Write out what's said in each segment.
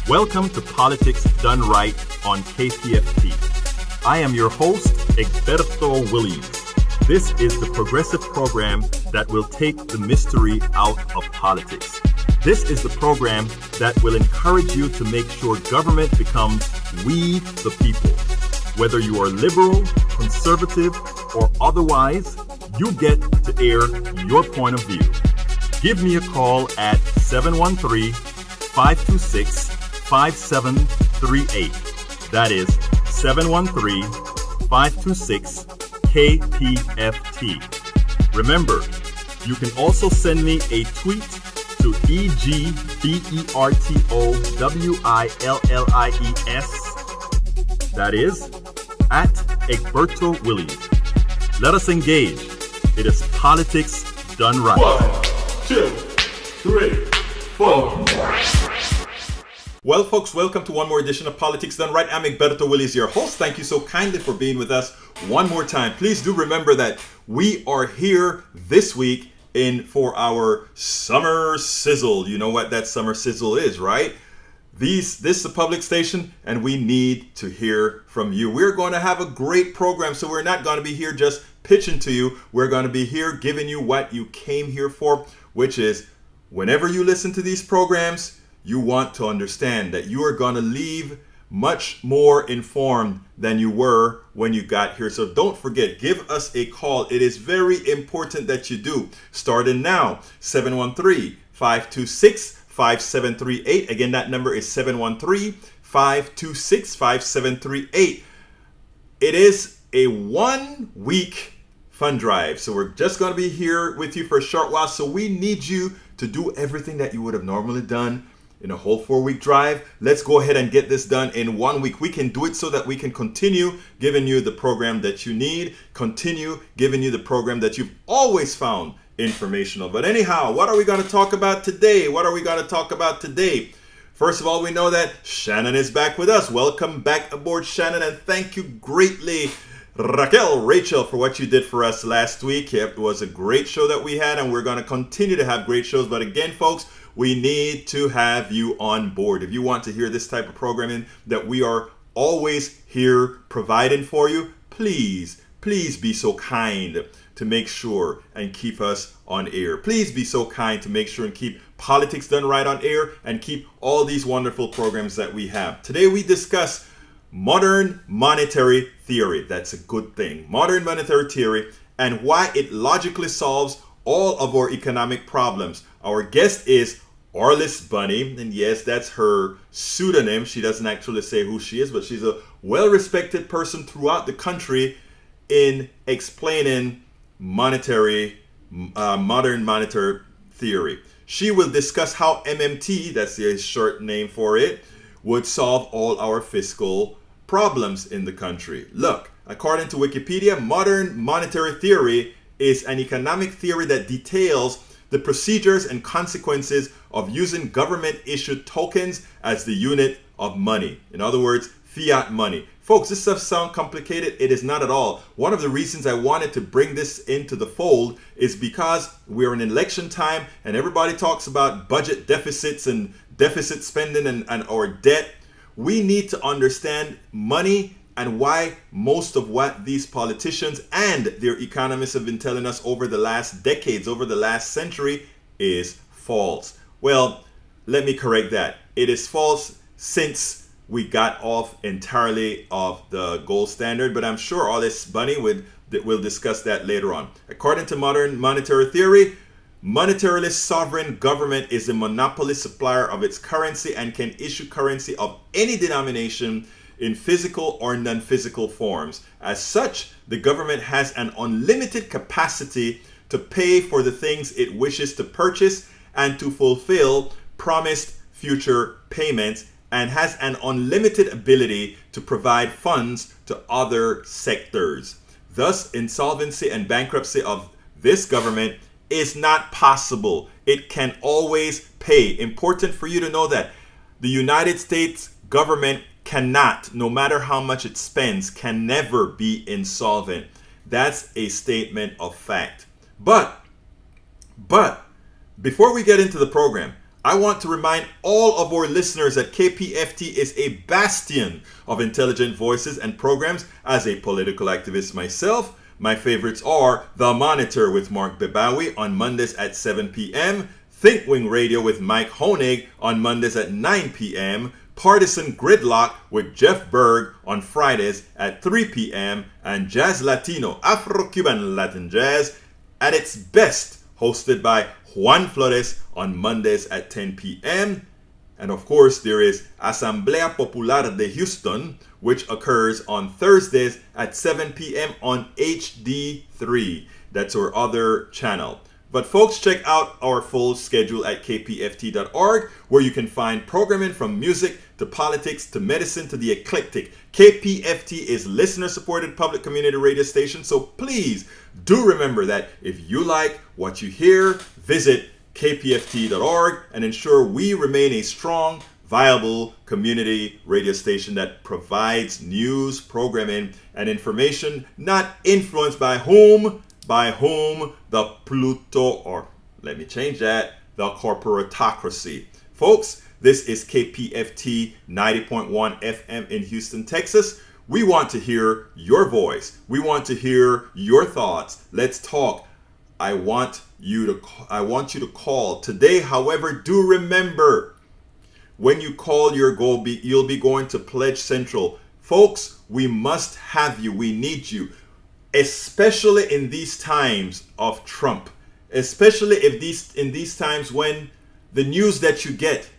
Welcome to Politics Done Right on KPFT. I am your host, Egberto Williams. This is the progressive program that will take the mystery out of politics. This is the program that will encourage you to make sure government becomes we the people. Whether you are liberal, conservative, or otherwise, you get to air your point of view. Give me a call at 713-526-5738. That is 713-526-KPFT. Remember, you can also send me a tweet to EGBERTOWILLIES. That is at Egberto Williams. Let us engage. It is politics done right. 1, 2, 3, 4. Well, folks, welcome to one more edition of Politics Done Right. I'm Egberto Williams, your host. Thank you so kindly for being with us one more time. Please do remember that we are here this week for our summer sizzle. You know what that summer sizzle is, right? This is a public station, and we need to hear from you. We're going to have a great program, so we're not going to be here just pitching to you. We're going to be here giving you what you came here for, which is whenever you listen to these programs, you want to understand that you are going to leave much more informed than you were when you got here. So don't forget, give us a call. It is very important that you do. Starting now, 713-526-5738. Again, that number is 713-526-5738. It is a 1-week fund drive. So we're just going to be here with you for a short while. So we need you to do everything that you would have normally done in a whole 4-week drive. Let's go ahead and get this done in 1 week. We can do it so that we can continue giving you the program that you need, continue giving you the program that you've always found informational. But anyhow, what are we going to talk about today? First of all, we know that Shannon is back with us. Welcome back aboard, Shannon, and thank you greatly, Rachel, for what you did for us last week. It was a great show that we had, and we're going to continue to have great shows. But again, folks, we need to have you on board. If you want to hear this type of programming that we are always here providing for you, please be so kind to make sure and keep us on air. Please be so kind to make sure and keep Politics Done Right on air and keep all these wonderful programs that we have. Today we discuss modern monetary theory. That's a good thing. Modern monetary theory and why it logically solves all of our economic problems. Our guest is Arliss Bunny, and yes, that's her pseudonym. She doesn't actually say who she is, but she's a well-respected person throughout the country in explaining modern monetary theory. She will discuss how MMT, that's the short name for it, would solve all our fiscal problems in the country. Look, according to Wikipedia, modern monetary theory is an economic theory that details the procedures and consequences of using government-issued tokens as the unit of money. In other words, fiat money. Folks, this stuff sounds complicated. It is not at all. One of the reasons I wanted to bring this into the fold is because we're in election time and everybody talks about budget deficits and deficit spending and our debt. We need to understand money and why most of what these politicians and their economists have been telling us over the last decades, over the last century, is false. Well, let me correct that. It is false since we got off entirely of the gold standard, but I'm sure Arliss Bunny will discuss that later on. According to modern monetary theory, monetarily sovereign government is a monopoly supplier of its currency and can issue currency of any denomination in physical or non-physical forms. As such, the government has an unlimited capacity to pay for the things it wishes to purchase and to fulfill promised future payments, and has an unlimited ability to provide funds to other sectors. Thus, insolvency and bankruptcy of this government is not possible. It can always pay. Important for you to know that the United States government cannot, no matter how much it spends, can never be insolvent. That's a statement of fact. But before we get into the program, I want to remind all of our listeners that KPFT is a bastion of intelligent voices and programs. As a political activist myself, my favorites are The Monitor with Mark Bebawi on Mondays at 7 p.m., Thinkwing Radio with Mike Honig on Mondays at 9 p.m., Partisan Gridlock with Jeff Berg on Fridays at 3 p.m., and Jazz Latino, Afro-Cuban Latin Jazz at its best, hosted by Juan Flores on Mondays at 10 p.m. And of course, there is Asamblea Popular de Houston, which occurs on Thursdays at 7 p.m. on HD3. That's our other channel. But folks, check out our full schedule at kpft.org, where you can find programming from music to politics to medicine to the eclectic. KPFT is listener-supported public community radio station, so please do remember that if you like what you hear, visit kpft.org and ensure we remain a strong, viable community radio station that provides news, programming, and information not influenced by whom? By whom? The Pluto, or let me change that, the corporatocracy. Folks, this is KPFT 90.1 FM in Houston, Texas. We want to hear your voice. We want to hear your thoughts. Let's talk. I want you to call today. However, do remember, when you call, you'll be going to Pledge Central. Folks, we must have you. We need you. Especially in these times of Trump, especially in these times when the news that you get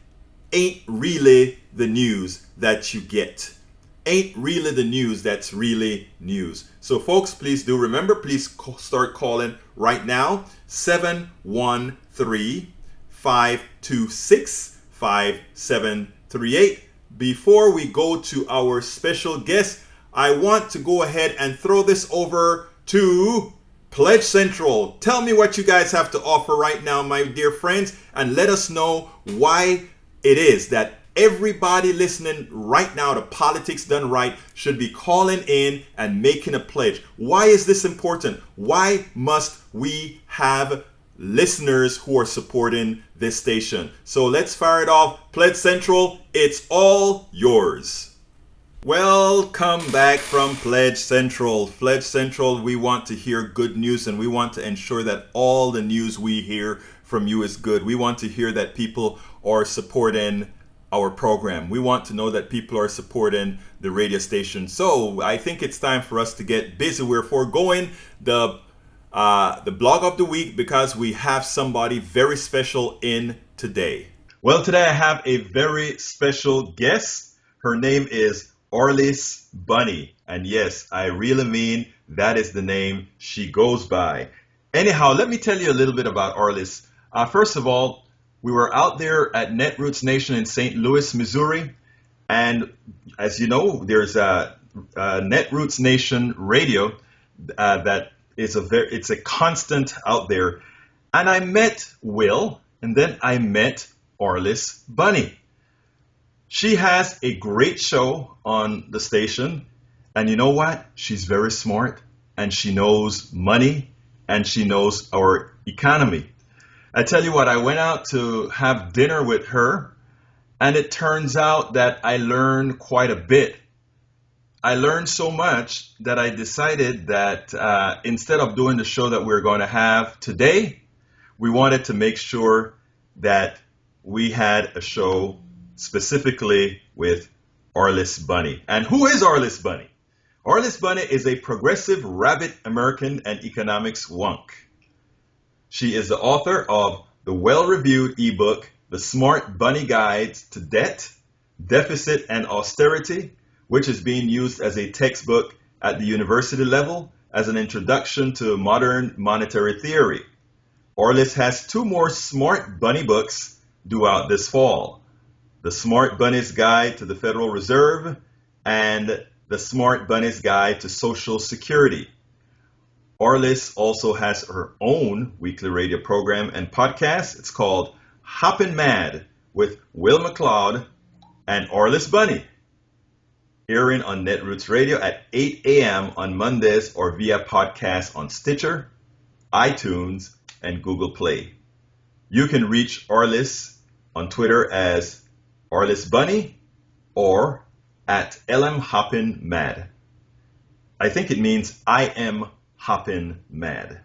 ain't really the news that you get, ain't really the news that's really news. So folks, please do remember, please start calling right now, 713-526-5738. Before we go to our special guest, I want to go ahead and throw this over to Pledge Central. Tell me what you guys have to offer right now, my dear friends, and let us know why it is that everybody listening right now to Politics Done Right should be calling in and making a pledge. Why is this important? Why must we have listeners who are supporting this station? So let's fire it off. Pledge Central, it's all yours. Welcome back from Pledge Central. Pledge Central, we want to hear good news, and we want to ensure that all the news we hear from you is good. We want to hear that people are supporting our program. We want to know that people are supporting the radio station. So I think it's time for us to get busy. We're foregoing the blog of the week because we have somebody very special in today. Well, today I have a very special guest. Her name is Arliss Bunny. And yes, I really mean that is the name she goes by. Anyhow, let me tell you a little bit about Arliss. First of all, we were out there at Netroots Nation in St. Louis, Missouri. And as you know, there's a Netroots Nation radio that is it's a constant out there. And I met Will, and then I met Arliss Bunny. She has a great show on the station, and you know what? She's very smart, and she knows money, and she knows our economy. I tell you what, I went out to have dinner with her, and it turns out that I learned quite a bit. I learned so much that I decided that instead of doing the show that we're going to have today, we wanted to make sure that we had a show specifically with Arliss Bunny. And who is Arliss Bunny? Arliss Bunny is a progressive rabbit American and economics wonk. She is the author of the well-reviewed ebook, The Smart Bunny Guides to Debt, Deficit, and Austerity, which is being used as a textbook at the university level as an introduction to modern monetary theory. Arliss has 2 more Smart Bunny books due out this fall. The Smart Bunny's Guide to the Federal Reserve and The Smart Bunny's Guide to Social Security. Arliss also has her own weekly radio program and podcast. It's called Hoppin' Mad with Will McLeod and Arliss Bunny, airing on Netroots Radio at 8 a.m. on Mondays or via podcast on Stitcher, iTunes, and Google Play. You can reach Arliss on Twitter as Arliss Bunny or at LMHoppinMad. I think it means I am hoppin' mad.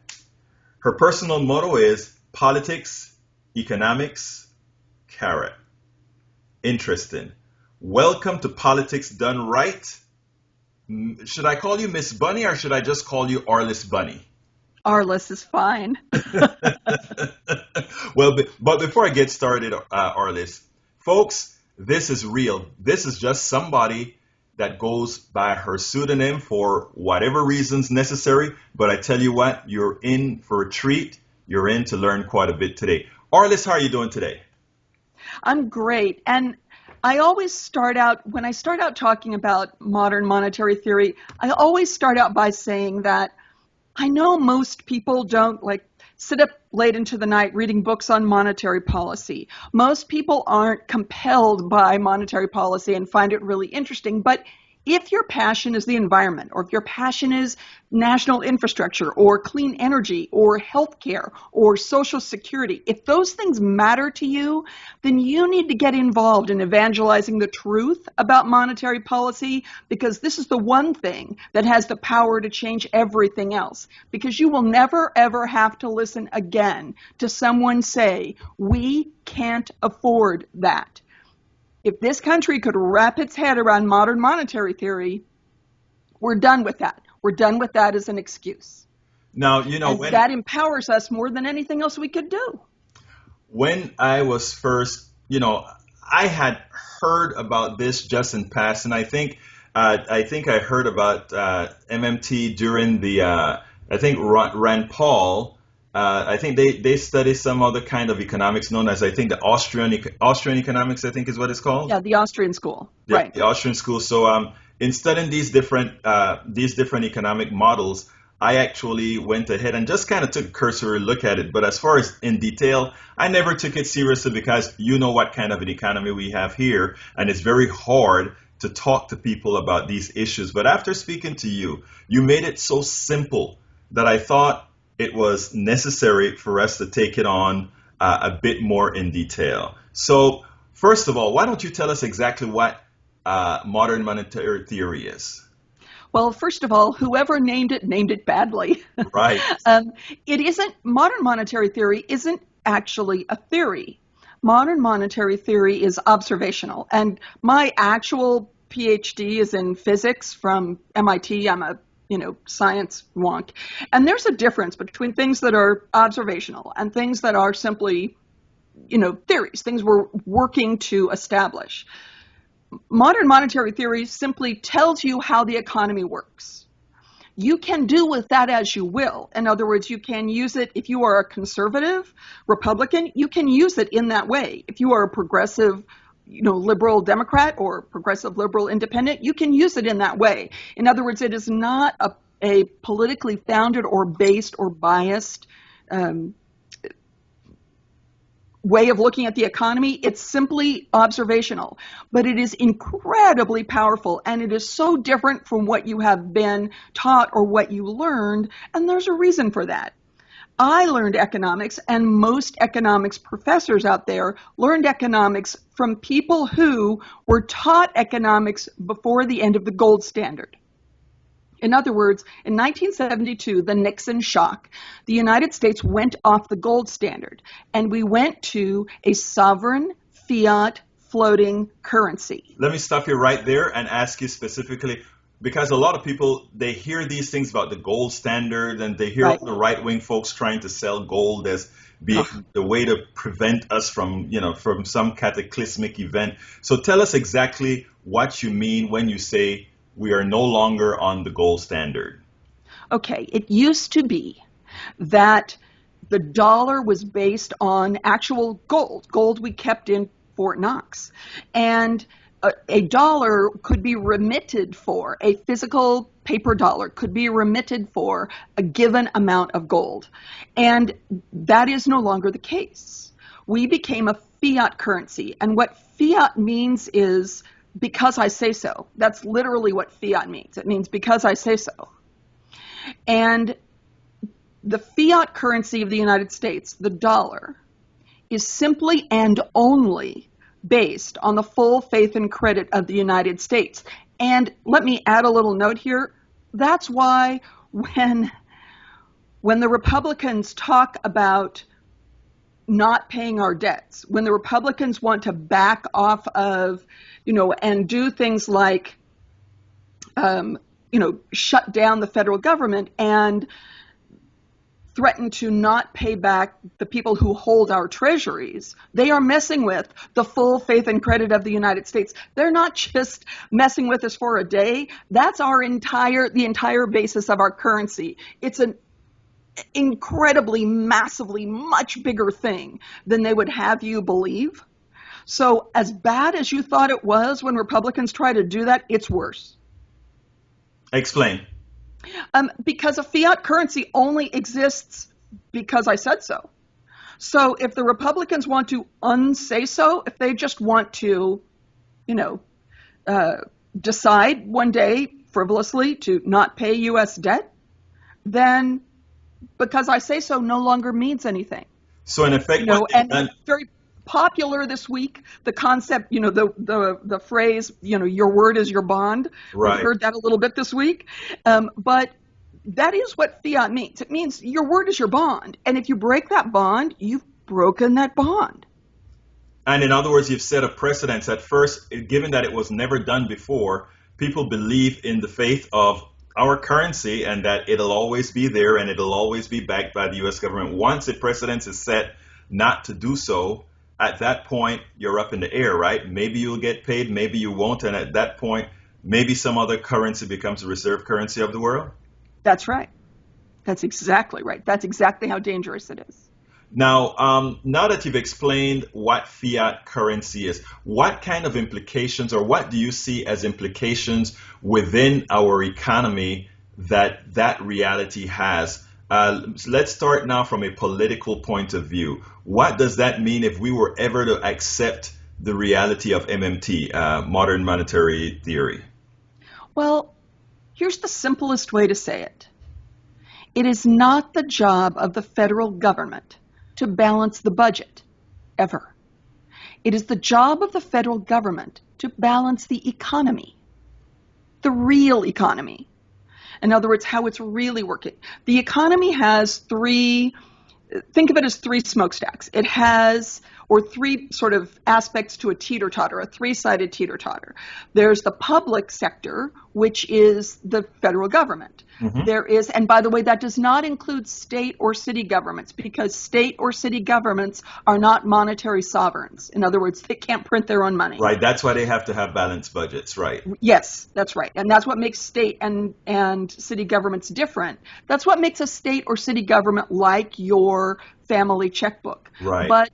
Her personal motto is politics, economics, carrot. Interesting. Welcome to Politics Done Right. Should I call you Miss Bunny or should I just call you Arliss Bunny? Arliss is fine. Well, but before I get started, Arliss, folks, this is real. This is just somebody that goes by her pseudonym for whatever reasons necessary. But I tell you what, you're in for a treat. You're in to learn quite a bit today. Arliss, how are you doing today? I'm great. And I always start out, when I start out talking about modern monetary theory, I always start out by saying that I know most people don't sit up late into the night reading books on monetary policy. Most people aren't compelled by monetary policy and find it really interesting. But if your passion is the environment, or if your passion is national infrastructure, or clean energy, or healthcare, or social security, if those things matter to you, then you need to get involved in evangelizing the truth about monetary policy, because this is the one thing that has the power to change everything else. Because you will never, ever have to listen again to someone say, we can't afford that. If this country could wrap its head around modern monetary theory, we're done with that. We're done with that as an excuse. Now, that empowers us more than anything else we could do. When I was first, I had heard about this just in passing. I think I heard about MMT during the, I think Rand Paul. I think they study some other kind of economics known as, I think, the Austrian economics, I think is what it's called. Yeah, the Austrian School. Yeah, right. The Austrian School. So in studying these different economic models, I actually went ahead and just kind of took a cursory look at it. But as far as in detail, I never took it seriously because you know what kind of an economy we have here, and it's very hard to talk to people about these issues. But after speaking to you, you made it so simple that I thought it was necessary for us to take it on a bit more in detail. So first of all, why don't you tell us exactly what modern monetary theory is? Well, first of all, whoever named it badly. Right. Modern monetary theory isn't actually a theory. Modern monetary theory is observational. And my actual PhD is in physics from MIT. I'm a science wonk. And there's a difference between things that are observational and things that are simply, theories, things we're working to establish. Modern monetary theory simply tells you how the economy works. You can do with that as you will. In other words, you can use it if you are a conservative Republican, you can use it in that way. If you are a progressive liberal Democrat or progressive liberal independent, you can use it in that way. In other words, it is not a politically founded or based or biased way of looking at the economy. It's simply observational, but it is incredibly powerful, and it is so different from what you have been taught or what you learned, and there's a reason for that. I learned economics, and most economics professors out there learned economics from people who were taught economics before the end of the gold standard. In other words, in 1972, the Nixon shock, the United States went off the gold standard, and we went to a sovereign fiat floating currency. Let me stop you right there and ask you specifically, because a lot of people, they hear these things about the gold standard, and they hear the right-wing folks trying to sell gold as being the way to prevent us from some cataclysmic event. So tell us exactly what you mean when you say we are no longer on the gold standard. Okay, it used to be that the dollar was based on actual gold we kept in Fort Knox. And a dollar could be remitted for, a physical paper dollar could be remitted for a given amount of gold. And that is no longer the case. We became a fiat currency. And what fiat means is because I say so. That's literally what fiat means. It means because I say so. And the fiat currency of the United States, the dollar, is simply and only based on the full faith and credit of the United States. And let me add a little note here. That's why when the Republicans talk about not paying our debts, when the Republicans want to back off of, and do things like, shut down the federal government and threaten to not pay back the people who hold our treasuries, they are messing with the full faith and credit of the United States. They're not just messing with us for a day. That's the entire basis of our currency. It's an incredibly, massively, much bigger thing than they would have you believe. So as bad as you thought it was when Republicans try to do that, it's worse. Explain. Because a fiat currency only exists because I said so. So if the Republicans want to unsay so, if they just want to, decide one day frivolously to not pay U.S. debt, then because I say so no longer means anything. So in effect, and very popular this week, the concept, the phrase, your word is your bond. Right. We've heard that a little bit this week. But that is what fiat means. It means your word is your bond. And if you break that bond, you've broken that bond. And in other words, you've set a precedent. At first, given that it was never done before, people believe in the faith of our currency and that it'll always be there and it'll always be backed by the U.S. government. Once a precedent is set not to do so, at that point, you're up in the air, right? Maybe you'll get paid, maybe you won't. And at that point, maybe some other currency becomes the reserve currency of the world. That's right. That's exactly right. That's exactly how dangerous it is. Now, now that you've explained what fiat currency is, what kind of implications or what do you see as implications within our economy that reality has? Let's start now from a political point of view. What does that mean if we were ever to accept the reality of MMT, modern monetary theory? Well, here's the simplest way to say it. It is not the job of the federal government to balance the budget, ever. It is the job of the federal government to balance the economy, the real economy. In other words, how it's really working. The economy has think of it as three smokestacks. It has, or three sort of aspects to a teeter-totter, a three-sided teeter-totter. There's the public sector, which is the federal government. Mm-hmm. There is, and by the way, that does not include state or city governments, because state or city governments are not monetary sovereigns. In other words, they can't print their own money. Right, that's why they have to have balanced budgets, right? Yes, that's right. And that's what makes state and city governments different. That's what makes a state or city government like your family checkbook. Right. But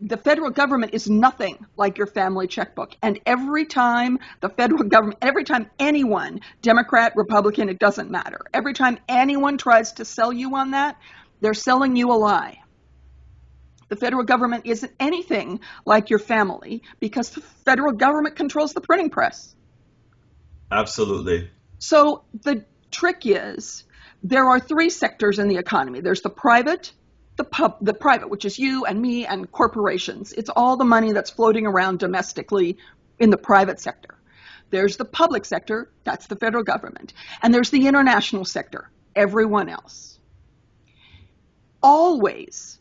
the federal government is nothing like your family checkbook. And every time the federal government, every time anyone, Democrat, Republican, it doesn't matter. Every time anyone tries to sell you on that, they're selling you a lie. The federal government isn't anything like your family because the federal government controls the printing press. Absolutely. So the trick is there are three sectors in the economy. There's the private, the private, which is you and me and corporations. It's all the money that's floating around domestically in the private sector. There's the public sector, that's the federal government. And there's the international sector, everyone else. Always,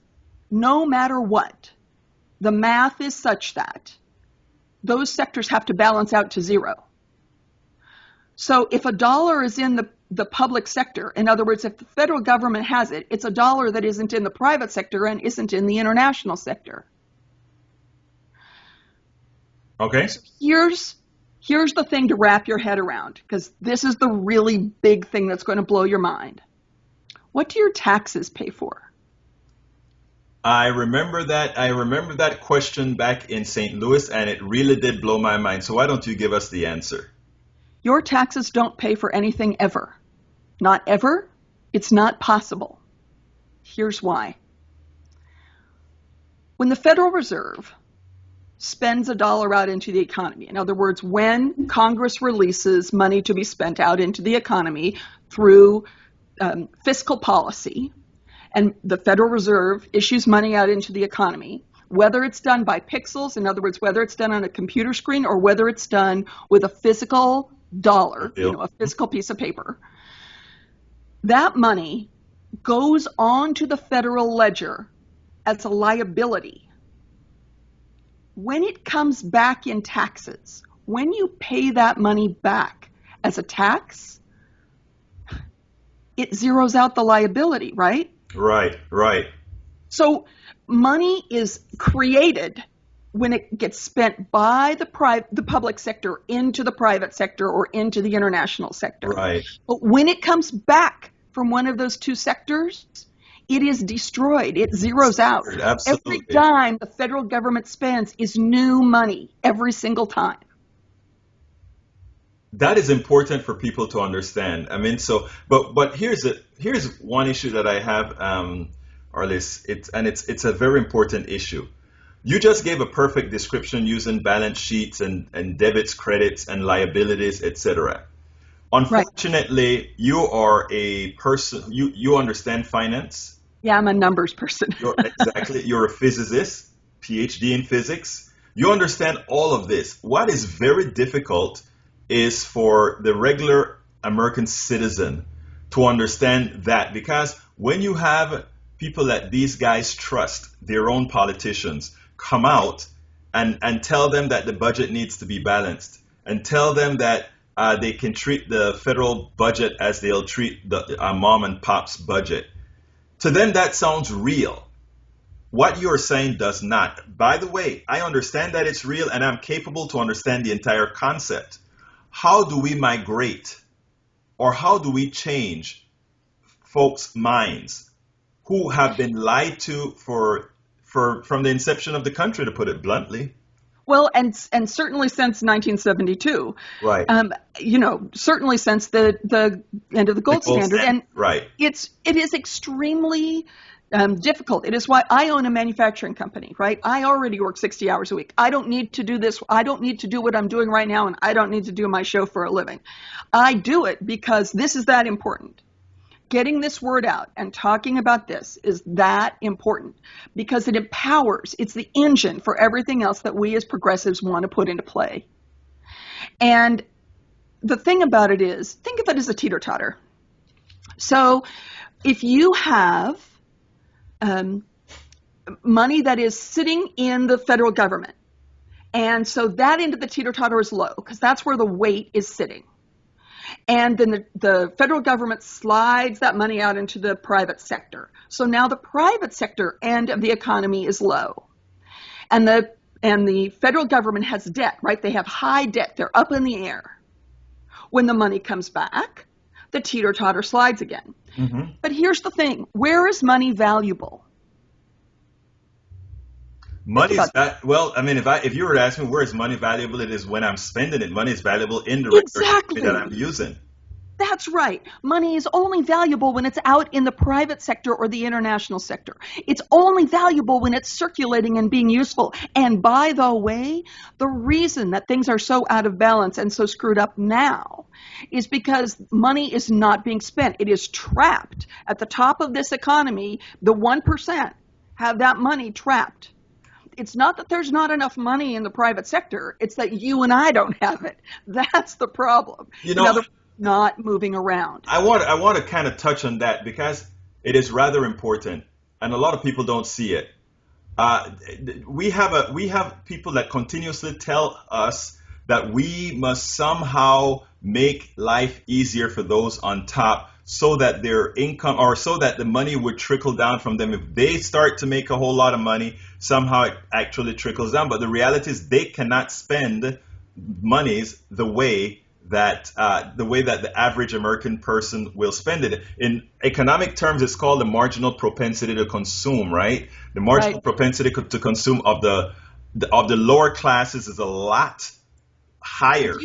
no matter what, the math is such that those sectors have to balance out to zero. So if a dollar is in the public sector, in other words, if the federal government has it, it's a dollar that isn't in the private sector and isn't in the international sector. Okay. So here's the thing to wrap your head around, because this is the really big thing that's going to blow your mind. What do your taxes pay for? I remember that question back in St. Louis, and it really did blow my mind. So why don't you give us the answer? Your taxes don't pay for anything ever. Not ever. It's not possible. Here's why. When the Federal Reserve spends a dollar out into the economy, in other words, when Congress releases money to be spent out into the economy through fiscal policy, and the Federal Reserve issues money out into the economy, whether it's done by pixels, in other words, whether it's done on a computer screen or whether it's done with a physical dollar, a physical piece of paper, that money goes onto the federal ledger as a liability. When it comes back in taxes, when you pay that money back as a tax, it zeroes out the liability, right? Right. So money is created when it gets spent by the public sector into the private sector or into the international sector. Right. But when it comes back from one of those two sectors, it is destroyed. It zeroes out. Absolutely. Every dime the federal government spends is new money every single time. That is important for people to understand. I mean, but here's one issue that I have, Arlis. It's a very important issue. You just gave a perfect description using balance sheets and debits, credits, and liabilities, etc. Unfortunately, right. You are a person, you understand finance. Yeah, I'm a numbers person. Exactly. You're a physicist, PhD in physics. You understand all of this. What is very difficult is for the regular American citizen to understand that, because when you have people that these guys trust, their own politicians, come out and tell them that the budget needs to be balanced and tell them that they can treat the federal budget as they'll treat the mom and pop's budget. To them, that sounds real. What you're saying does not. By the way, I understand that it's real and I'm capable to understand the entire concept. How do we migrate or how do we change folks' minds who have been lied to from the inception of the country, to put it bluntly? Well, and certainly since 1972, right? Certainly since the end of the gold standard, and right. It is extremely difficult. It is why I own a manufacturing company, right? I already work 60 hours a week. I don't need to do this. I don't need to do what I'm doing right now, and I don't need to do my show for a living. I do it because this is that important. Getting this word out and talking about this is that important because it empowers. It's the engine for everything else that we as progressives want to put into play. And the thing about it is, think of it as a teeter-totter. So if you have money that is sitting in the federal government, and so that end of the teeter-totter is low because that's where the weight is sitting. And then the federal government slides that money out into the private sector. So now the private sector end of the economy is low. And the federal government has debt, right? They have high debt. They're up in the air. When the money comes back, the teeter-totter slides again. Mm-hmm. But here's the thing. Where is money valuable? Money is well. I mean, if you were to ask me where is money valuable, it is when I'm spending it. Money is valuable in the exactly that I'm using. That's right. Money is only valuable when it's out in the private sector or the international sector. It's only valuable when it's circulating and being useful. And by the way, the reason that things are so out of balance and so screwed up now is because money is not being spent. It is trapped at the top of this economy. The 1% have that money trapped. It's not that there's not enough money in the private sector. It's that you and I don't have it. That's the problem. Not moving around. I want to kind of touch on that because it is rather important, and a lot of people don't see it. We have people that continuously tell us that we must somehow make life easier for those on top, so that their income or so that the money would trickle down from them. If they start to make a whole lot of money, somehow it actually trickles down. But the reality is they cannot spend monies the way that the average American person will spend it. In economic terms, it's called the marginal propensity to consume, right? The marginal propensity to consume of the lower classes is a lot higher.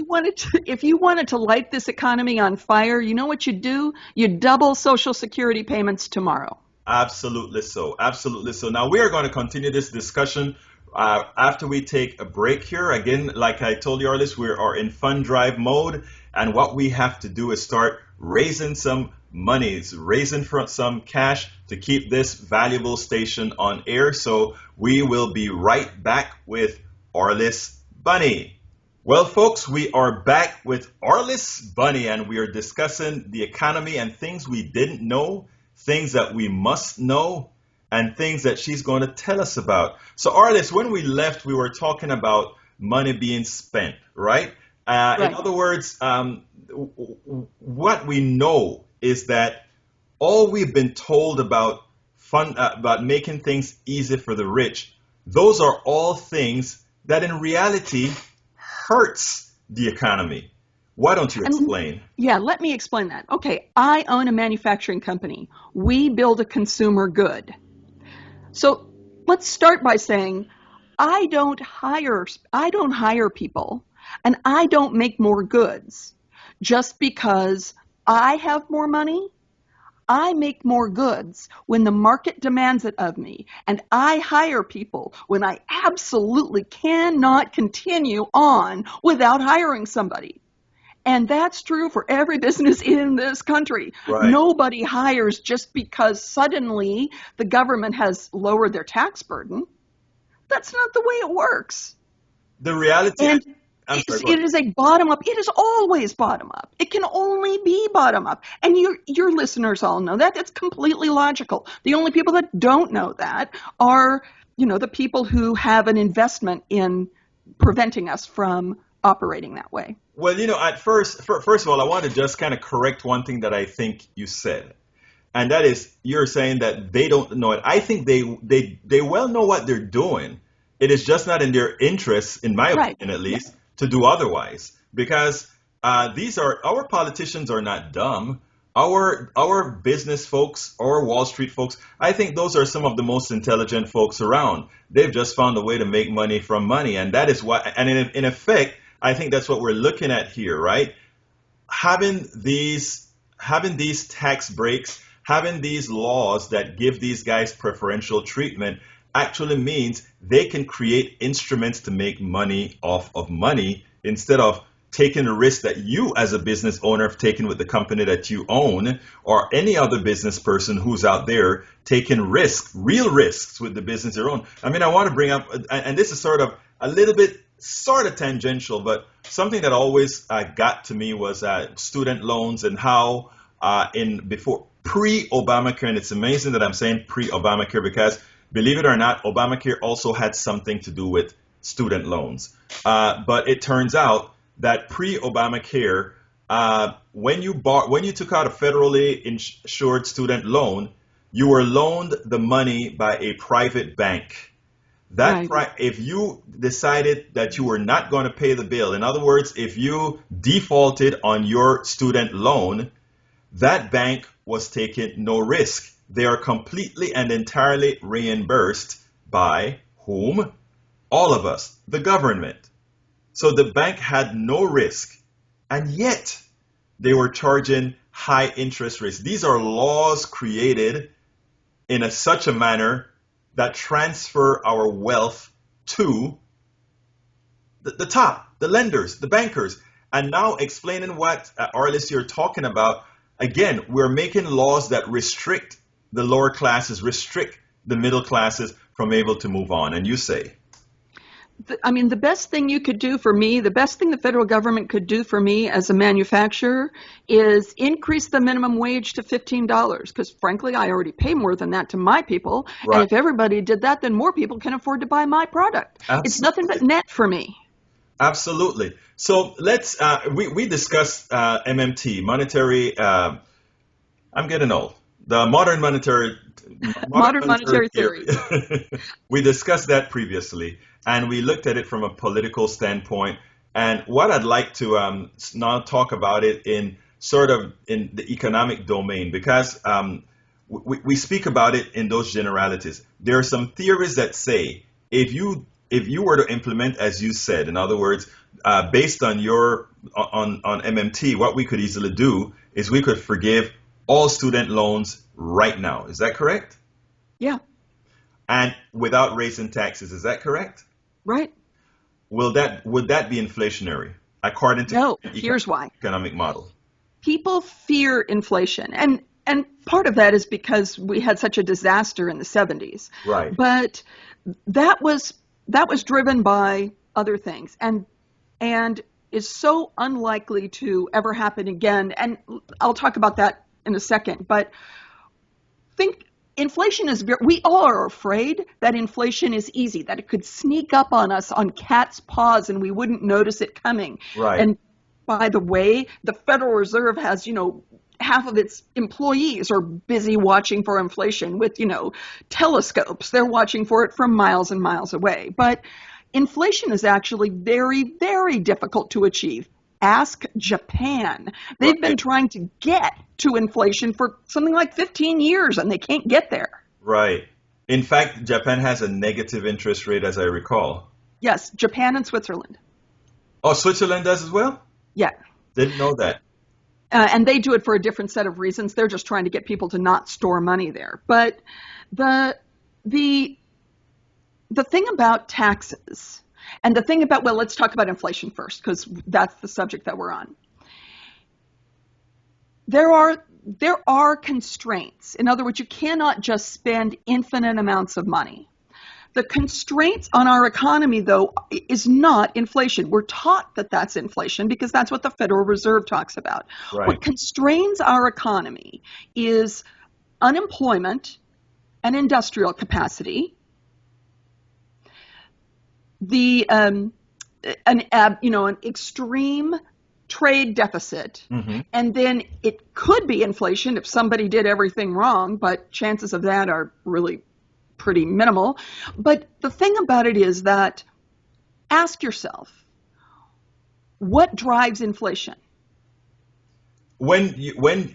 If you wanted to light this economy on fire, you know what you do? You double Social Security payments tomorrow. Absolutely so. Absolutely so. Now we are going to continue this discussion after we take a break here. Again, like I told you, Arliss, we are in fund drive mode, And what we have to do is start raising some monies, raising some cash to keep this valuable station on air. So we will be right back with Arliss Bunny. Well, folks, we are back with Arliss Bunny, and we are discussing the economy and things we didn't know, things that we must know, and things that she's going to tell us about. So, Arliss, when we left, we were talking about money being spent, right? Right. In other words, what we know is that all we've been told about about making things easy for the rich, those are all things that in reality hurts the economy. Why don't you explain? Yeah, let me explain that. Okay, I own a manufacturing company. We build a consumer good. So let's start by saying I don't hire people, and I don't make more goods just because I have more money. I make more goods when the market demands it of me, and I hire people when I absolutely cannot continue on without hiring somebody. And that's true for every business in this country. Right. Nobody hires just because suddenly the government has lowered their tax burden. That's not the way it works. The reality... And it is a bottom up. It is always bottom up. It can only be bottom up. And your listeners all know that. That's completely logical. The only people that don't know that are, the people who have an investment in preventing us from operating that way. Well, at first of all, I want to just kind of correct one thing that I think you said. And that is, you're saying that they don't know it. I think they well know what they're doing. It is just not in their interest, in my opinion at least, to do otherwise. Because our politicians are not dumb. Our business folks, our Wall Street folks, I think those are some of the most intelligent folks around. They've just found a way to make money from money. And that is what, and in effect, I think that's what we're looking at here, right? Having these tax breaks, having these laws that give these guys preferential treatment actually means they can create instruments to make money off of money instead of taking the risk that you as a business owner have taken with the company that you own, or any other business person who's out there taking real risks with the business they own. I mean, I want to bring up, and this is sort of a little bit sort of tangential, but something that always got to me was student loans and how before pre-Obamacare, and it's amazing that I'm saying pre-Obamacare because believe it or not, Obamacare also had something to do with student loans. But it turns out that pre-Obamacare, when you took out a federally insured student loan, you were loaned the money by a private bank. If you decided that you were not going to pay the bill, in other words, if you defaulted on your student loan, that bank was taking no risk. They are completely and entirely reimbursed by whom? All of us, the government. So the bank had no risk, and yet they were charging high interest rates. These are laws created in such a manner that transfer our wealth to the top, the lenders, the bankers. And now explaining what, Arliss, you're talking about, again, we're making laws that restrict the lower classes, restrict the middle classes from able to move on. And you say? The best thing you could do for me, the best thing the federal government could do for me as a manufacturer is increase the minimum wage to $15, because frankly, I already pay more than that to my people. Right. And if everybody did that, then more people can afford to buy my product. Absolutely. It's nothing but net for me. Absolutely. So let's, we discussed MMT, monetary, I'm getting old. The modern monetary theory. We discussed that previously, and we looked at it from a political standpoint. And what I'd like to now talk about it in the economic domain, because we speak about it in those generalities. There are some theories that say if you were to implement, as you said, in other words, based on on MMT, what we could easily do is we could forgive all student loans right now. Is that correct? Yeah. And without raising taxes, is that correct? Right. Would that be inflationary? according to No, here's why. economic model. People fear inflation. And part of that is because we had such a disaster in the 70s. Right. But that was driven by other things and is so unlikely to ever happen again. And I'll talk about that in a second. But think inflation is we all are afraid that inflation is easy, that it could sneak up on us on cat's paws and we wouldn't notice it coming. Right. And by the way, the Federal Reserve has, half of its employees are busy watching for inflation with, telescopes. They're watching for it from miles and miles away. But inflation is actually very, very difficult to achieve. Ask Japan. They've been trying to get to inflation for something like 15 years and they can't get there. Right. In fact, Japan has a negative interest rate, as I recall. Yes, Japan and Switzerland. Oh, Switzerland does as well? Yeah. Didn't know that. And they do it for a different set of reasons. They're just trying to get people to not store money there. But the thing about taxes and the thing about, well, let's talk about inflation first, because that's the subject that we're on. There are constraints. In other words, you cannot just spend infinite amounts of money. The constraints on our economy, though, is not inflation. We're taught that that's inflation because that's what the Federal Reserve talks about. Right. What constrains our economy is unemployment and industrial capacity, an extreme trade deficit, and then it could be inflation if somebody did everything wrong, but chances of that are really pretty minimal. But the thing about it is that ask yourself, what drives inflation? When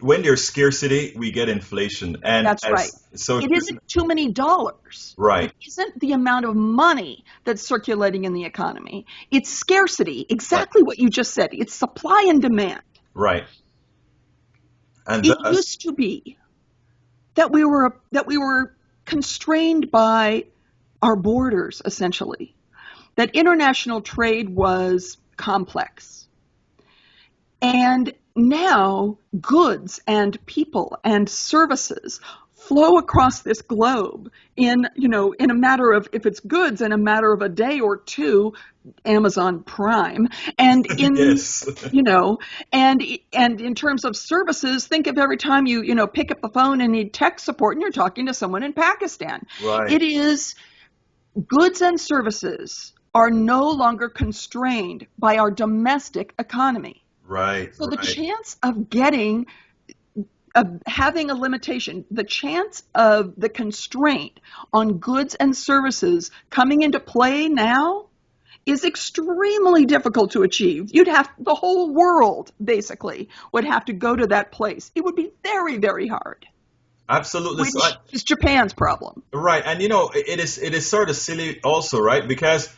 there's scarcity, we get inflation, and that's right. So it isn't too many dollars. Right. It isn't the amount of money that's circulating in the economy. It's scarcity. Exactly what you just said. It's supply and demand. Right. And it used to be that we were constrained by our borders, essentially. That international trade was complex. And now goods and people and services flow across this globe in a matter of, if it's goods, in a matter of a day or two, Amazon Prime, and in yes. and in terms of services, think of every time you pick up the phone and need tech support and you're talking to someone in Pakistan. Right. It is goods and services are no longer constrained by our domestic economy. Right. So the chance of having a limitation, the chance of the constraint on goods and services coming into play now is extremely difficult to achieve. The whole world basically would have to go to that place. It would be very, very hard. Absolutely. Which is Japan's problem. Right. And it is sort of silly also, right? Because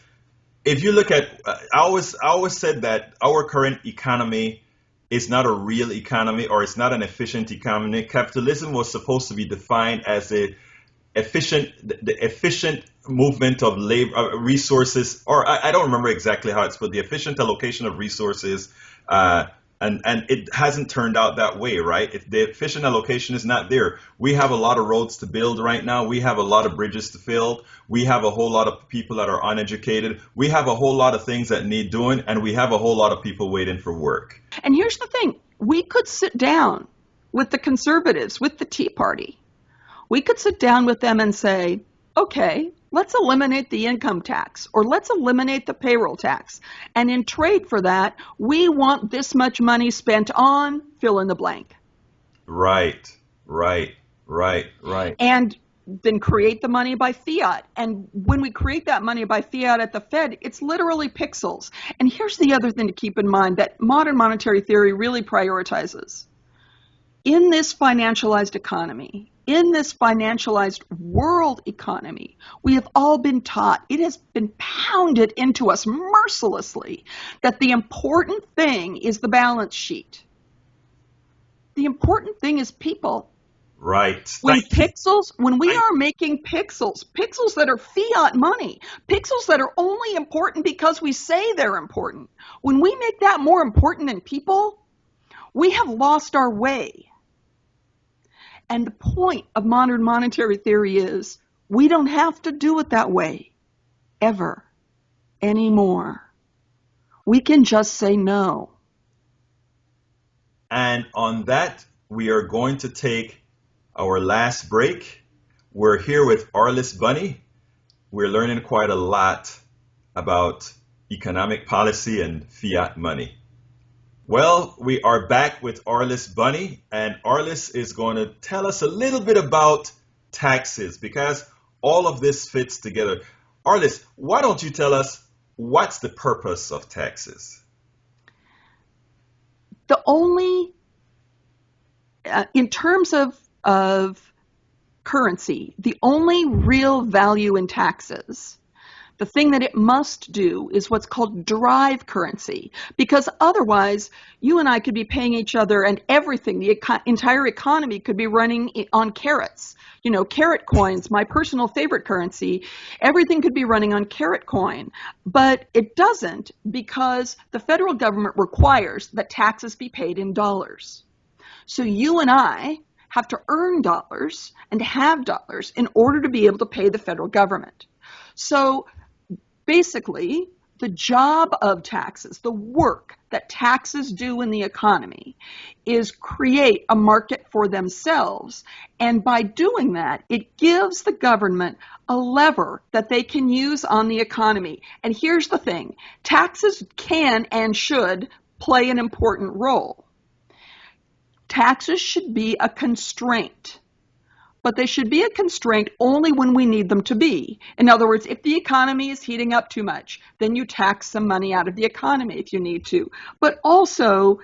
if you look at, I always said that our current economy is not a real economy, or it's not an efficient economy. Capitalism was supposed to be defined as the efficient movement of labor, resources, or I don't remember exactly how it's put, the efficient allocation of resources, and it hasn't turned out that way, right? If the efficient allocation is not there, we have a lot of roads to build right now. We have a lot of bridges to build. We have a whole lot of people that are uneducated. We have a whole lot of things that need doing, and we have a whole lot of people waiting for work. And here's the thing. We could sit down with the conservatives, with the Tea Party. We could sit down with them and say, okay, let's eliminate the income tax, or let's eliminate the payroll tax. And in trade for that, we want this much money spent on fill in the blank. Right. And then create the money by fiat. And when we create that money by fiat at the Fed, it's literally pixels. And here's the other thing to keep in mind that modern monetary theory really prioritizes. In this financialized economy, in this financialized world economy, we have all been taught, it has been pounded into us mercilessly, that the important thing is the balance sheet. The important thing is people, Right. When Thank you. we are making pixels that are fiat money, pixels that are only important because we say they're important, when we make that more important than people, we have lost our way. And the point of modern monetary theory is we don't have to do it that way ever anymore. We can just say no. And on that, we are going to take our last break. We're here with Arliss Bunny. We're learning quite a lot about economic policy and fiat money. Well, we are back with Arliss Bunny, and Arliss is going to tell us a little bit about taxes because all of this fits together. Arliss, why don't you tell us what's the purpose of taxes? The only, in terms of currency, the only real value in taxes, the thing that it must do is what's called derive currency, because otherwise you and I could be paying each other and everything, the entire economy could be running on carrots. You know, carrot coins, my personal favorite currency, everything could be running on carrot coin, but it doesn't because the federal government requires that taxes be paid in dollars. So you and I have to earn dollars and have dollars in order to be able to pay the federal government. So basically, the job of taxes, the work that taxes do in the economy, is create a market for themselves. And by doing that, it gives the government a lever that they can use on the economy. And here's the thing, taxes can and should play an important role. Taxes should be a constraint. But they should be a constraint only when we need them to be. In other words, if the economy is heating up too much, then you tax some money out of the economy if you need to. But also,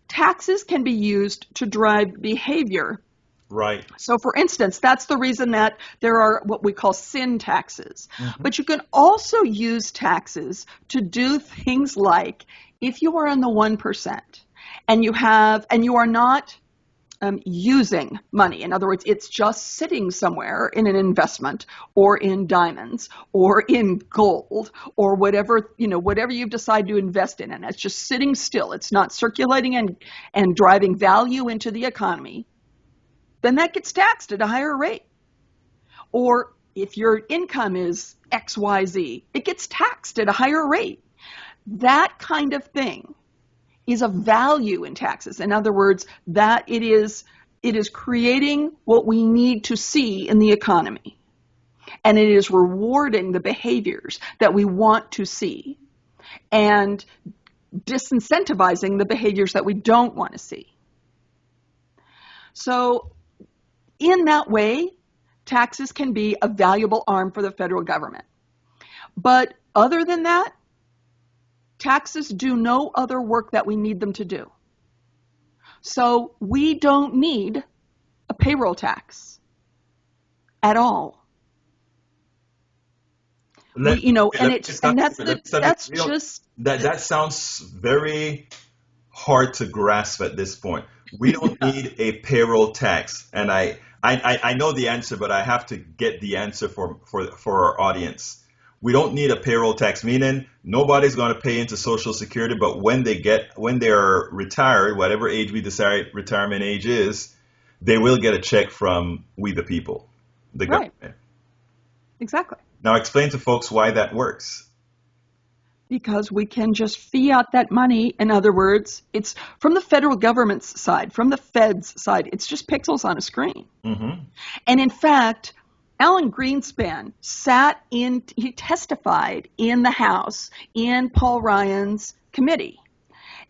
taxes can be used to drive behavior. Right. So for instance, that's the reason that there are what we call sin taxes. Mm-hmm. But you can also use taxes to do things like if you are on the 1% and you are not using money. In other words, it's just sitting somewhere in an investment or in diamonds or in gold or whatever you've decided to invest in. And it's just sitting still. It's not circulating and driving value into the economy. Then that gets taxed at a higher rate. Or if your income is XYZ, it gets taxed at a higher rate. That kind of thing is a value in taxes. In other words, that it is creating what we need to see in the economy. And it is rewarding the behaviors that we want to see and disincentivizing the behaviors that we don't want to see. So in that way, taxes can be a valuable arm for the federal government. But other than that, taxes do no other work that we need them to do. So we don't need a payroll tax at all. That sounds very hard to grasp at this point. We don't need a payroll tax, and I know the answer, but I have to get the answer for our audience. We don't need a payroll tax, meaning nobody's going to pay into Social Security, but when they are retired, whatever age we decide retirement age is, they will get a check from we the people, the government. Right. Exactly. Now explain to folks why that works. Because we can just fiat that money. In other words, it's from the federal government's side, from the Fed's side, it's just pixels on a screen. Mm-hmm. And in fact, Alan Greenspan he testified in the House in Paul Ryan's committee.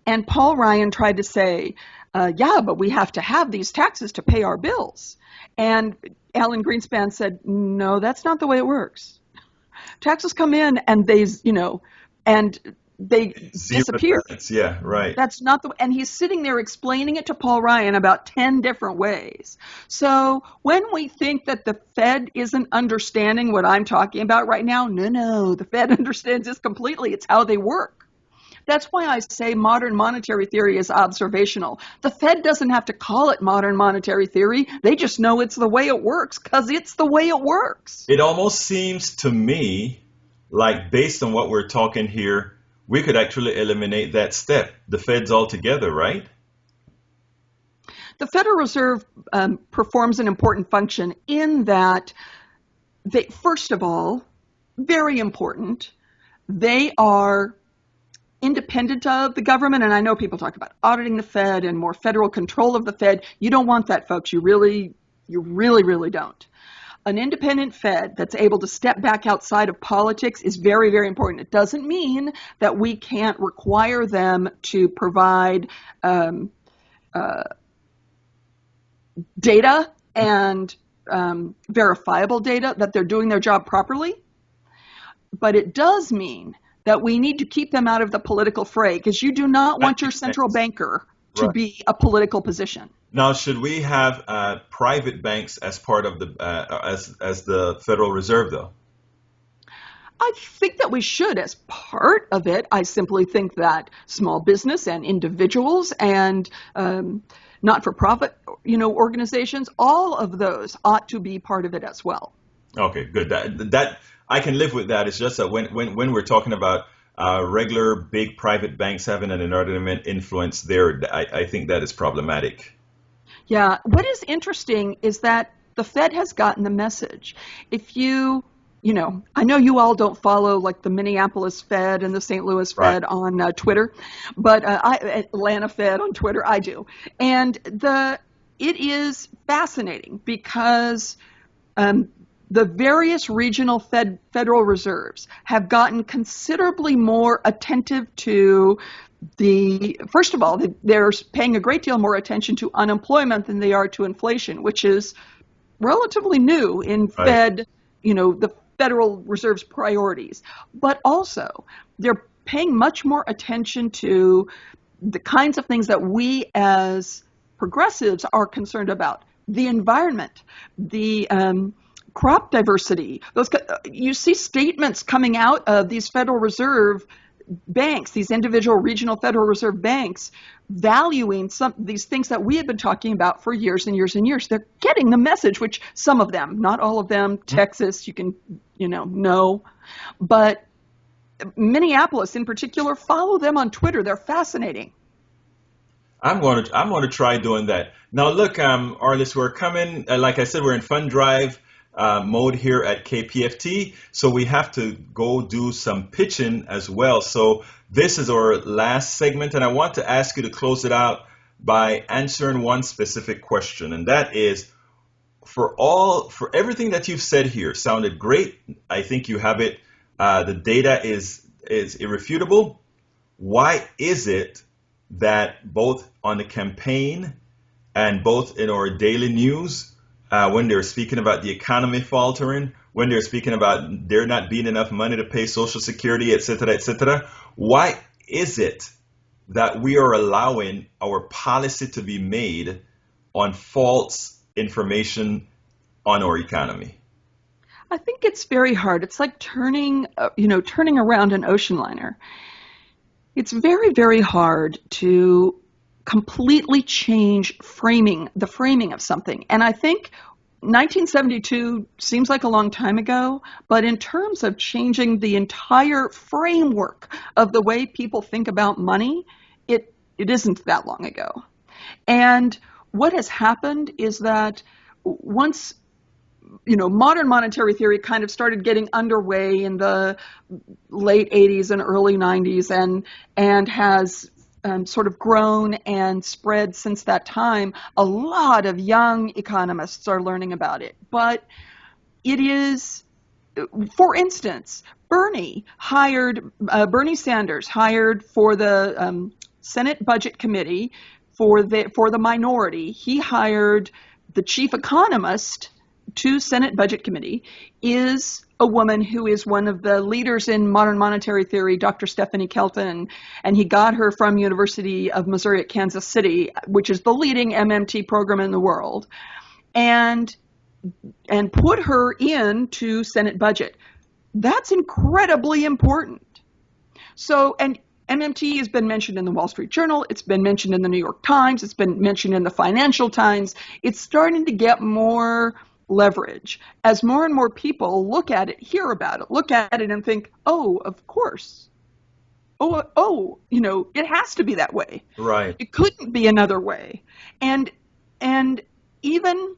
And Paul Ryan tried to say, but we have to have these taxes to pay our bills. And Alan Greenspan said, no, that's not the way it works. Taxes come in and they disappear. Yeah, right. That's not and he's sitting there explaining it to Paul Ryan about 10 different ways. So when we think that the Fed isn't understanding what I'm talking about right now, no, the Fed understands this completely. It's how they work. That's why I say modern monetary theory is observational. The Fed doesn't have to call it modern monetary theory. They just know it's the way it works because it's the way it works. It almost seems to me like, based on what we're talking here, we could actually eliminate that step, the Feds altogether, right? The Federal Reserve performs an important function in that they, first of all, very important, they are independent of the government. And I know people talk about auditing the Fed and more federal control of the Fed. You don't want that, folks. You really, really don't. An independent Fed that's able to step back outside of politics is very, very important. It doesn't mean that we can't require them to provide data and verifiable data that they're doing their job properly. But it does mean that we need to keep them out of the political fray, because you do not want your central banker to be a political position. Now, should we have private banks as part of the as the Federal Reserve, though? I think that we should as part of it. I simply think that small business and individuals and not-for-profit, organizations, all of those ought to be part of it as well. Okay, good. That I can live with that. It's just that when we're talking about regular big private banks having an inordinate influence there, I think that is problematic. Yeah. What is interesting is that the Fed has gotten the message. If I know you all don't follow like the Minneapolis Fed and the St. Louis Fed on Twitter, but Atlanta Fed on Twitter, I do. And it is fascinating because the various regional Federal Reserves have gotten considerably more attentive to first of all, they're paying a great deal more attention to unemployment than they are to inflation, which is relatively new in the Federal Reserve's priorities. But also, they're paying much more attention to the kinds of things that we as progressives are concerned about: the environment, the crop diversity. You see statements coming out of these Federal Reserve banks, these individual regional Federal Reserve banks, valuing these things that we have been talking about for years and years and years. They're getting the message, which some of them, not all of them, Texas, you can, know, but Minneapolis in particular, follow them on Twitter. They're fascinating. I'm going to try doing that. Now, look, Arlis, we're coming, like I said, we're in fund drive mode here at KPFT, so we have to go do some pitching as well. So this is our last segment, and I want to ask you to close it out by answering one specific question, and that is, for everything that you've said here, sounded great. I think you have it. The data is irrefutable. Why is it that both on the campaign and both in our daily news, when they're speaking about the economy faltering, when they're speaking about there not being enough money to pay Social Security, et cetera, why is it that we are allowing our policy to be made on false information on our economy? I think it's very hard. It's like turning around an ocean liner. It's very, very hard to completely change the framing of something. And I think 1972 seems like a long time ago, but in terms of changing the entire framework of the way people think about money, it isn't that long ago. And what has happened is that once modern monetary theory kind of started getting underway in the late 80s and early 90s and has sort of grown and spread since that time, a lot of young economists are learning about it. But it is, for instance, Bernie Sanders hired for the Senate Budget Committee for the minority. He hired the chief economist to Senate Budget Committee is a woman who is one of the leaders in modern monetary theory, Dr. Stephanie Kelton, and he got her from University of Missouri at Kansas City, which is the leading MMT program in the world, and put her into Senate Budget. That's incredibly important. So, and MMT has been mentioned in the Wall Street Journal. It's been mentioned in the New York Times. It's been mentioned in the Financial Times. It's starting to get more leverage as more and more people look at it, hear about it, look at it and think, oh, of course. Oh, it has to be that way. Right. It couldn't be another way. And even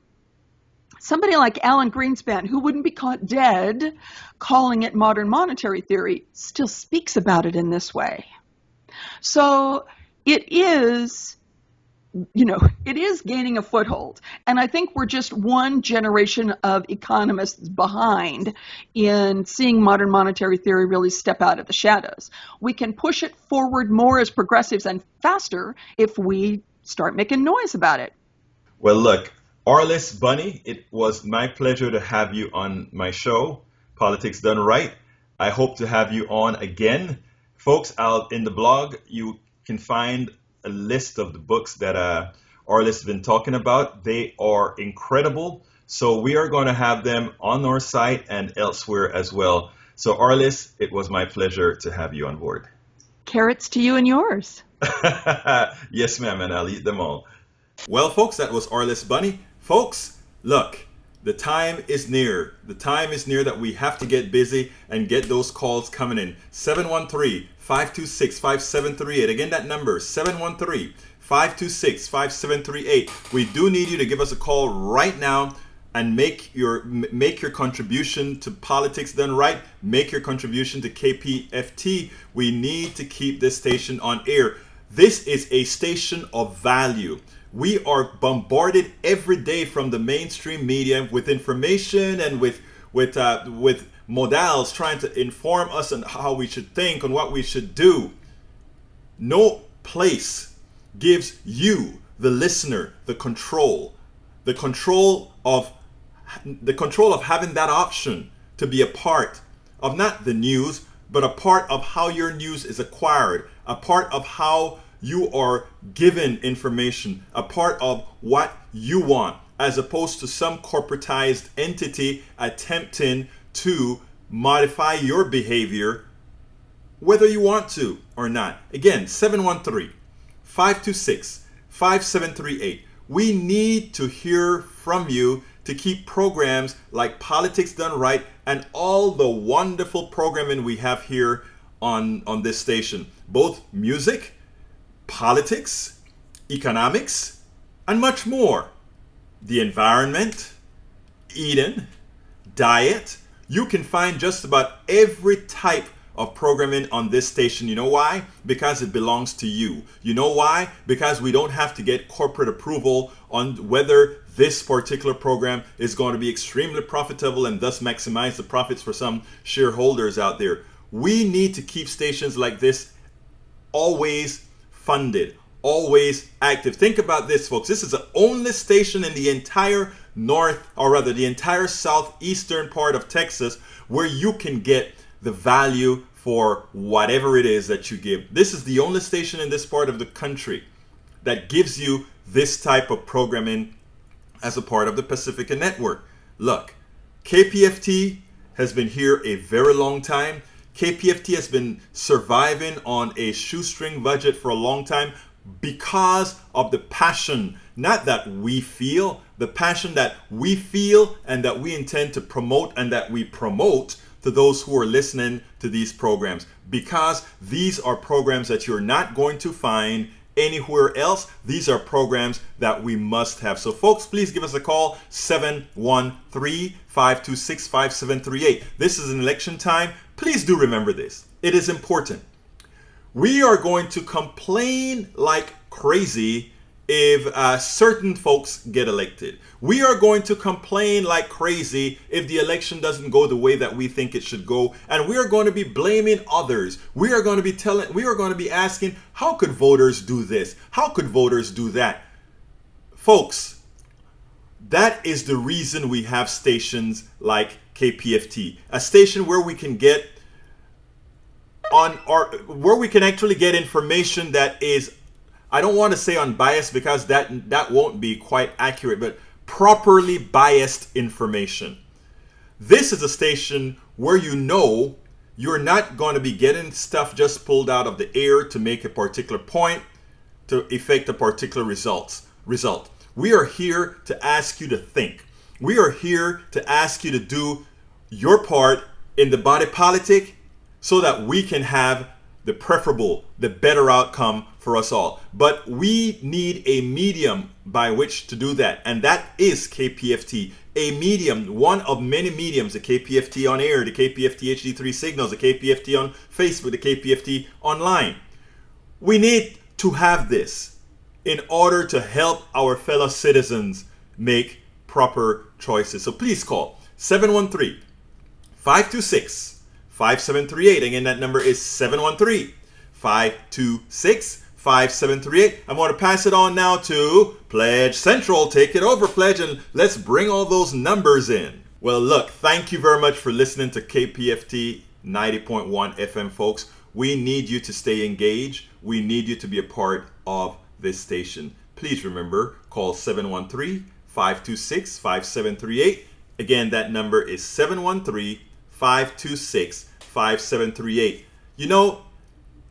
somebody like Alan Greenspan, who wouldn't be caught dead calling it modern monetary theory, still speaks about it in this way. So it is gaining a foothold. And I think we're just one generation of economists behind in seeing modern monetary theory really step out of the shadows. We can push it forward more as progressives and faster if we start making noise about it. Well, look, Arliss Bunny, it was my pleasure to have you on my show, Politics Done Right. I hope to have you on again. Folks, out in the blog, you can find a list of the books that Arliss has been talking about. They are incredible. So we are going to have them on our site and elsewhere as well. So Arliss, it was my pleasure to have you on board. Carrots to you and yours. Yes, ma'am, and I'll eat them all. Well, folks, that was Arliss Bunny. Folks, look, the time is near. The time is near that we have to get busy and get those calls coming in. 713-526-5738. Again, that number, 713-526-5738. We do need you to give us a call right now and make your contribution to Politics Done Right. Make your contribution to KPFT. We need to keep this station on air. This is a station of value. We are bombarded every day from the mainstream media with information and with modals trying to inform us on how we should think and what we should do. No place gives you, the listener, the control of having that option to be a part of not the news, but a part of how your news is acquired, a part of how you are given information, a part of what you want, as opposed to some corporatized entity attempting to modify your behavior, whether you want to or not. Again, 713-526-5738. We need to hear from you to keep programs like Politics Done Right and all the wonderful programming we have here on this station. Both music, politics, economics, and much more. The environment, eating, diet. You can find just about every type of programming on this station. You know why? Because it belongs to you. You know why? Because we don't have to get corporate approval on whether this particular program is going to be extremely profitable and thus maximize the profits for some shareholders out there. We need to keep stations like this always funded, always active. Think about this, folks. This is the only station in the entire the entire southeastern part of Texas where you can get the value for whatever it is that you give. This is the only station in this part of the country that gives you this type of programming as a part of the Pacifica Network. Look, KPFT has been here a very long time. KPFT has been surviving on a shoestring budget for a long time because of the passion, not that we feel, the passion that we feel and that we intend to promote and that we promote to those who are listening to these programs. Because these are programs that you're not going to find anywhere else. These are programs that we must have. So folks, please give us a call, 713-526-5738. This is an election time. Please do remember this. It is important. We are going to complain like crazy if certain folks get elected. We are going to complain like crazy if the election doesn't go the way that we think it should go, and we are going to be blaming others. We are going to be asking, how could voters do this? How could voters do that? Folks, that is the reason we have stations like KPFT, a station where we can get where we can actually get information that is, I don't want to say unbiased because that won't be quite accurate, but properly biased information. This is a station where you know You're not going to be getting stuff just pulled out of the air to make a particular point, to effect a particular result. We are here to ask you to think. We are here to ask you to do your part in the body politic so that we can have the preferable, the better outcome for us all. But we need a medium by which to do that, and that is KPFT. A medium, one of many mediums, the KPFT on air, the KPFT HD3 signals, the KPFT on Facebook, the KPFT online. We need to have this in order to help our fellow citizens make proper choices. So please call 713-526-5738. Again, that number is 713-526-5738. I'm going to pass it on now to Pledge Central. Take it over, Pledge, and let's bring all those numbers in. Well, look, thank you very much for listening to KPFT 90.1 FM, folks. We need you to stay engaged. We need you to be a part of this station. Please remember, call 713-526-5738. Again, that number is 713-526-5738. You know,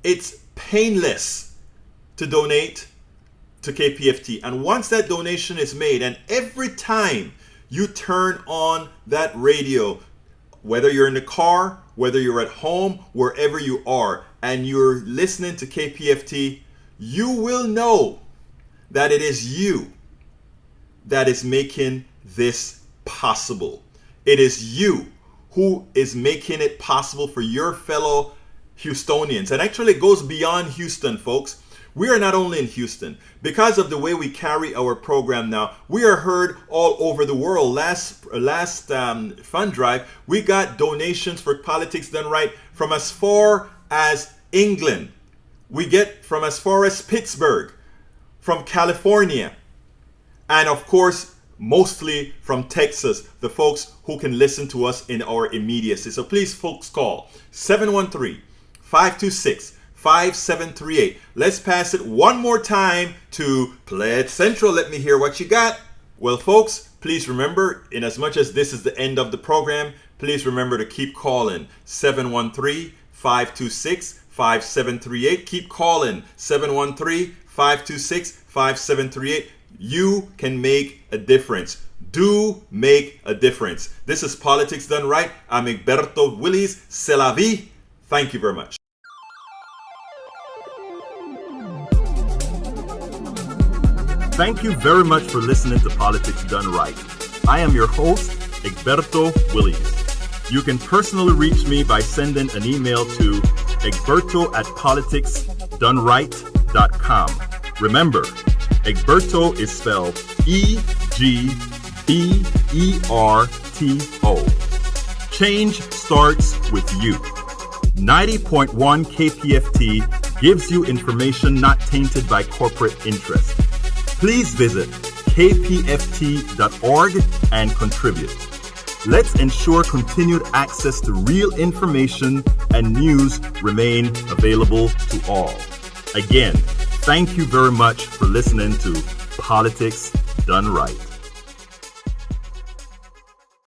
it's painless to donate to KPFT. And once that donation is made, and every time you turn on that radio, whether you're in the car, whether you're at home, wherever you are, and you're listening to KPFT, you will know that it is you that is making this possible. It is you who is making it possible for your fellow Houstonians. And actually it goes beyond Houston, folks. We are not only in Houston. Because of the way we carry our program now, we are heard all over the world. Last fund drive, we got donations for Politics Done Right from as far as England. We get from as far as Pittsburgh, from California, and of course, mostly from Texas, the folks who can listen to us in our immediacy. So please, folks, call 713-526-5738. Let's pass it one more time to Pledge Central. Let me hear what you got. Well, folks, please remember, in as much as this is the end of the program, please remember to keep calling 713-526-5738. Keep calling 713-526-5738. You can make a difference. Do make a difference. This is Politics Done Right. I'm Egberto Willies. C'est la vie. Thank you very much. Thank you very much for listening to Politics Done Right. I am your host, Egberto Willies. You can personally reach me by sending an email to egberto@politicsdoneright.com. Remember, Egberto is spelled E-G-B-E-R-T-O. Change starts with you. 90.1 KPFT gives you information not tainted by corporate interest. Please visit kpft.org and contribute. Let's ensure continued access to real information and news remain available to all. Again, thank you very much for listening to Politics Done Right.